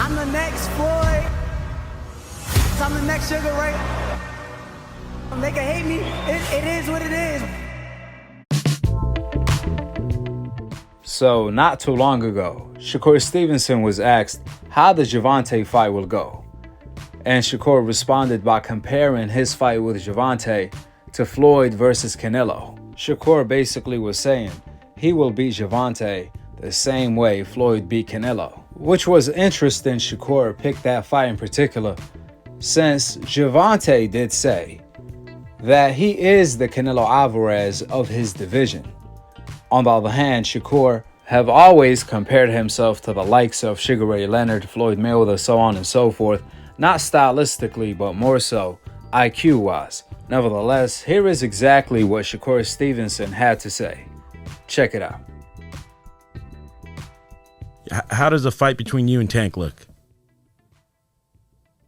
I'm the next Floyd. I'm the next Sugar Ray. They can hate me. It is what it is. So, not too long ago, Shakur Stevenson was asked how the Gervonta fight will go. And Shakur responded by comparing his fight with Gervonta to Floyd versus Canelo. Shakur basically was saying he will beat Gervonta the same way Floyd beat Canelo. Which was interesting Shakur picked that fight in particular, since Gervonta did say that he is the Canelo Alvarez of his division. On the other hand, Shakur have always compared himself to the likes of Sugar Ray Leonard, Floyd Mayweather, so on and so forth, not stylistically, but more so IQ-wise. Nevertheless, here is exactly what Shakur Stevenson had to say. Check it out. How does a fight between you and Tank look?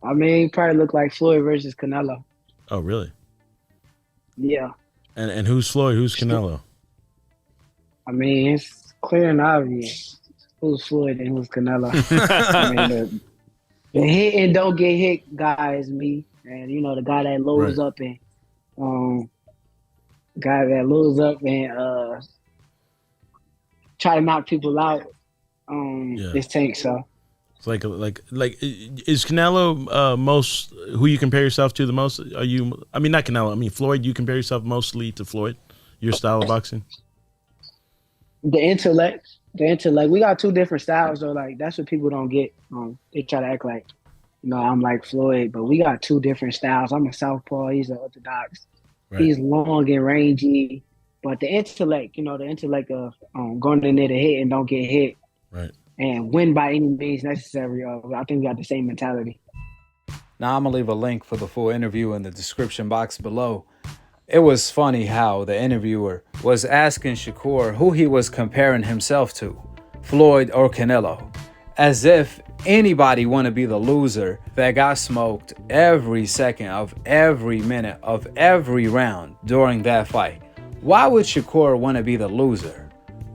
I mean, probably look like Floyd versus Canelo. Oh, really? Yeah. And who's Floyd? Who's Canelo? I mean, it's clear and obvious who's Floyd and who's Canelo. I mean, the hit and don't get hit guy is me. And, the guy that loads up and try to knock people out is Tank. So it's like is Canelo most who you compare yourself to the most? Are you? I mean, not Canelo. I mean Floyd. You compare yourself mostly to Floyd. Your style of boxing. The intellect. We got two different styles, though. Like that's what people don't get. They try to act like, I'm like Floyd, but we got two different styles. I'm a southpaw. He's an orthodox. Right. He's long and rangy, but the intellect, of going in there to hit and don't get hit, right, and win by any means necessary. I think we got the same mentality. Now I'm gonna leave a link for the full interview in the description box below. It was funny how the interviewer was asking Shakur who he was comparing himself to, Floyd or Canelo, as if anybody want to be the loser that got smoked every second of every minute of every round during that fight. Why would Shakur want to be the loser,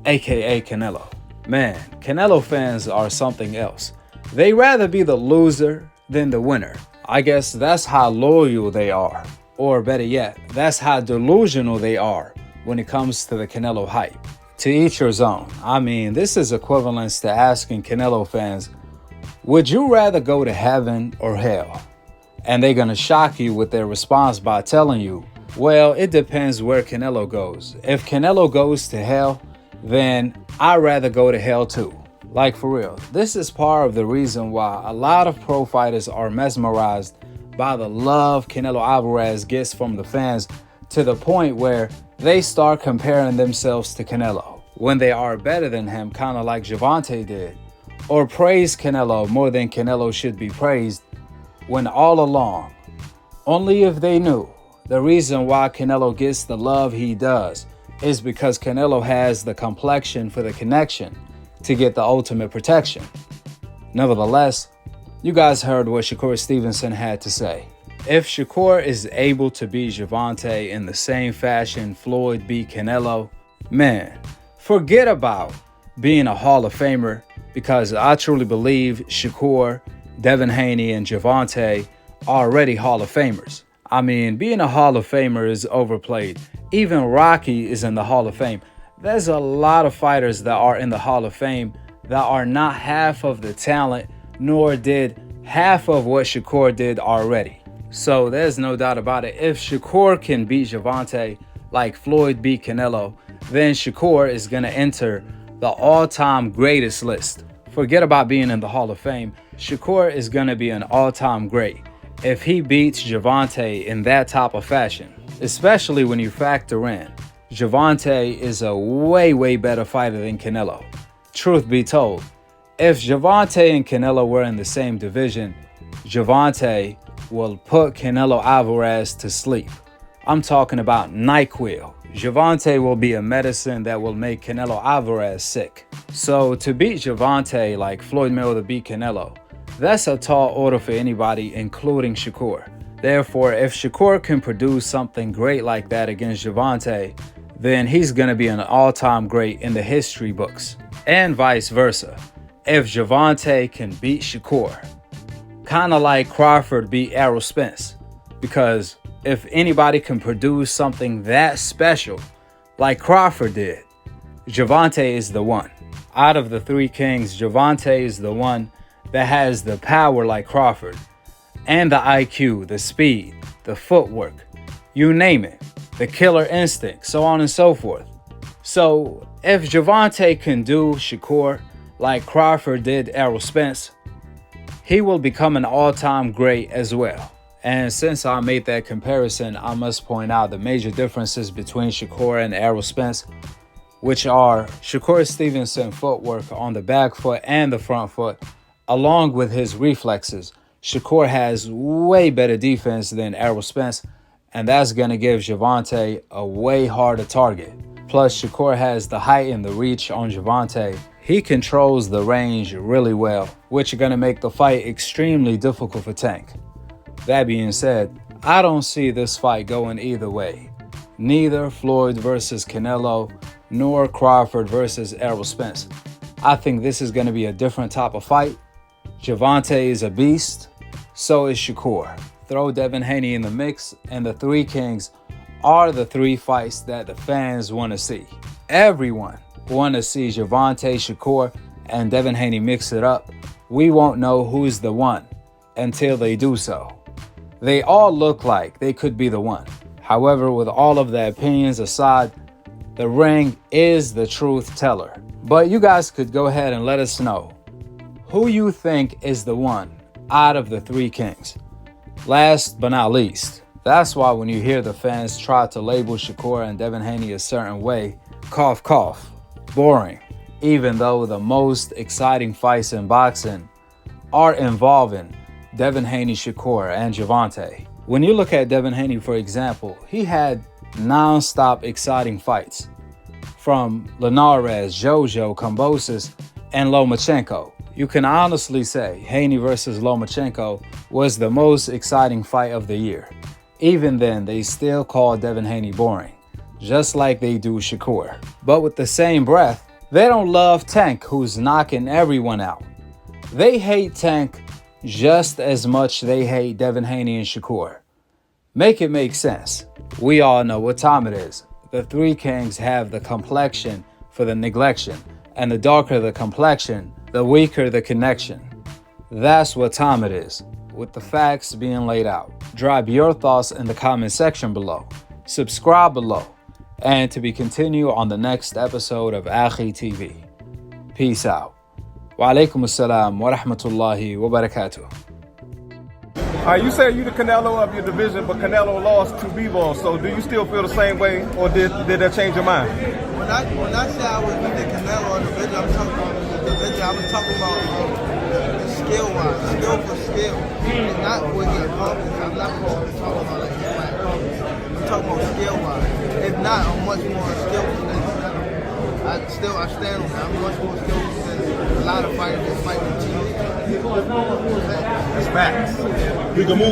aka Canelo? Man, Canelo fans are something else. They rather be the loser than the winner. I guess that's how loyal they are. Or better yet, that's how delusional they are when it comes to the Canelo hype. To each your own. I mean, this is equivalent to asking Canelo fans, would you rather go to heaven or hell? And they're gonna shock you with their response by telling you, well, it depends where Canelo goes. If Canelo goes to hell, then I'd rather go to hell too. Like for real, this is part of the reason why a lot of pro fighters are mesmerized by the love Canelo Alvarez gets from the fans, to the point where they start comparing themselves to Canelo when they are better than him, kind of like Gervonta did, or praise Canelo more than Canelo should be praised, when all along, only if they knew the reason why Canelo gets the love he does is because Canelo has the complexion for the connection to get the ultimate protection. Nevertheless, you guys heard what Shakur Stevenson had to say. If Shakur is able to beat Gervonta in the same fashion Floyd beat Canelo, man, forget about being a Hall of Famer, because I truly believe Shakur, Devin Haney, and Gervonta are already Hall of Famers. I mean, being a Hall of Famer is overplayed. Even Rocky is in the Hall of Fame. There's a lot of fighters that are in the Hall of Fame that are not half of the talent, nor did half of what Shakur did already. So there's no doubt about it. If Shakur can beat Gervonta like Floyd beat Canelo, then Shakur is going to enter the all-time greatest list. Forget about being in the Hall of Fame. Shakur is going to be an all-time great if he beats Gervonta in that type of fashion, especially when you factor in Gervonta is a way better fighter than Canelo. Truth be told, if Gervonta and Canelo were in the same division, Gervonta will put Canelo Alvarez to sleep. I'm talking about NyQuil. Gervonta will be a medicine that will make Canelo Alvarez sick. So to beat Gervonta like Floyd Mayweather beat Canelo, that's a tall order for anybody, including Shakur. Therefore, if Shakur can produce something great like that against Gervonta, then he's going to be an all-time great in the history books, and vice versa. if Gervonta can beat Shakur. Kind of like Crawford beat Errol Spence. Because if anybody can produce something that special, like Crawford did, Gervonta is the one. Out of the three kings, Gervonta is the one that has the power like Crawford, and the IQ, the speed, the footwork, you name it, the killer instinct, so on and so forth. So if Gervonta can do Shakur like Crawford did Errol Spence, he will become an all-time great as well. And since I made that comparison, I must point out the major differences between Shakur and Errol Spence, which are Shakur Stevenson footwork on the back foot and the front foot, along with his reflexes. Shakur has way better defense than Errol Spence, and that's going to give Gervonta a way harder target. Plus, Shakur has the height and the reach on Gervonta. He controls the range really well, which is going to make the fight extremely difficult for Tank. That being said, I don't see this fight going either way. Neither Floyd versus Canelo, nor Crawford versus Errol Spence. I think this is going to be a different type of fight. Gervonta is a beast, so is Shakur. Throw Devin Haney in the mix, and the three kings are the three fights that the fans want to see. Everyone want to see Gervonta, Shakur, and Devin Haney mix it up. We won't know who's the one until they do so. They all look like they could be the one. However, with all of the opinions aside, the ring is the truth teller. But you guys could go ahead and let us know who you think is the one out of the three kings. Last but not least, that's why when you hear the fans try to label Shakur and Devin Haney a certain way, cough, cough, boring, even though the most exciting fights in boxing are involving Devin Haney, Shakur, and Gervonta. When you look at Devin Haney, for example, he had non-stop exciting fights from Linares, Jojo, Kambosos, and Lomachenko. You can honestly say Haney versus Lomachenko was the most exciting fight of the year. Even then, they still call Devin Haney boring, just like they do Shakur. But with the same breath, they don't love Tank, who's knocking everyone out. They hate Tank just as much they hate Devin Haney and Shakur. Make it make sense. We all know what time it is. The three kings have the complexion for the neglection, and the darker the complexion, the weaker the connection. That's what time it is, with the facts being laid out. Drop your thoughts in the comment section below. Subscribe below, and to be continued on the next episode of Akhi TV. Peace out. Wa alaikum assalam wa rahmatullahi wa barakatuh. You said you the Canelo of your division, but Canelo lost to Bivol. So do you still feel the same way, or did that change your mind? When I say I was the Canelo of the division, I'm talking about the division. I was talking about the skill-wise, skill for skill, and not what he accomplished. I'm not talking about like him like accomplished. I'm talking about skill-wise. If not, I'm much more skillful than Canelo. I stand on that. I'm much more skillful than a lot of fighters that fight on TV. That's facts. We can move.